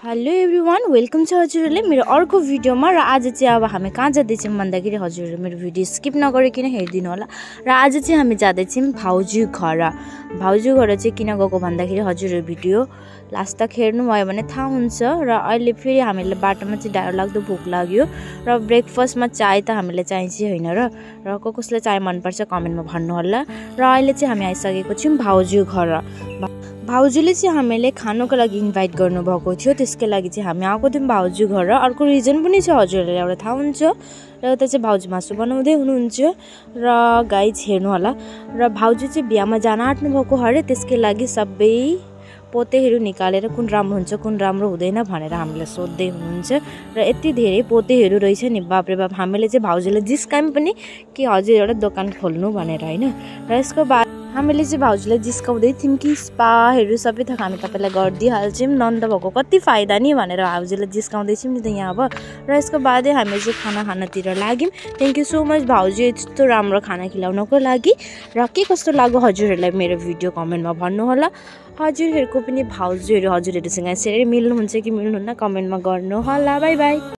Hello everyone welcome छ हजुरहरूले मेरो अर्को भिडियोमा र आज चाहिँ अब हामी कहाँ जाँदैछौँ भन्दाखेरि हजुरहरूले मेरो भिडियो स्किप नगरिकन हेरिदिनु होला र आज चाहिँ हामी जाँदैछौँ भाउजू घर चाहिँ किन गएको भन्दाखेरि हजुरहरू भिडियो लास्ट तक हेर्नुभयो भने थाहा हुन्छ र अहिले फेरि हामीले बाटोमा चाहिँ डर लाग्दो भोक लाग्यो र ब्रेकफास्टमा चाय त हामीले चाहिन्छ हैन र कसलाई चाय मनपर्छ कमेन्टमा भन्नु होला र अहिले चाहिँ हामी आइसकेको छौँ भाउजू घर भाउजूले चाहिँ हामीले खानको लागि इन्भाइट गर्नुभएको थियो त्यसकै लागि चाहिँ हामी आएको थियौँ भाउजू घर र अर्को रिजन पनि छ हजुरहरूलाई एउटा थाहा हुन्छ र उता चाहिँ भाउजू मासु बनाउँदै हुनुहुन्छ र गाइज हेर्नु होला र भाउजू चाहिँ बिहामा जान आँट्नु भएको अरे त्यसकै लागि सबै पोतेहरू निकालेर कुन राम्रो हुन्छ कुन राम्रो हुँदैन भनेर हामीलाई सोध्दै हुनुहुन्छ र यति धेरै पोतेहरू रहेछ नि बाप्रे बाप हामीले चाहिँ भाउजूले जिस्कायौँ पनि कि हजुर एउटा दोकान खोल्नु भनेर हैन र यसको बाद हामीले चाहिँ भाउजूलाई जिस्काउँदै थियौँ कि स्पाहरू सबै थोक हामी तपाईँलाई गरिदिइहाल्छौँ नन्द भएको कति फाइदा नि भनेर भाउजूलाई जिस्काउँदैछौँ नि त यहाँ अब र यसको बादै हामी चाहिँ खानातिर लाग्यौँ थ्याङ्क यू सो मच भाउजू यस्तो राम्रो खाना खिलाउनको लागि र के कस्तो लाग्यो हजुरहरूलाई मेरो भिडियो कमेन्टमा भन्नुहोला हजुरहरूको पनि भाउजूहरू हजुरहरूसँग यसरी मिल्नुहुन्छ कि मिल्नुहुन्न कमेन्टमा गर्नुहोला बाई बाई।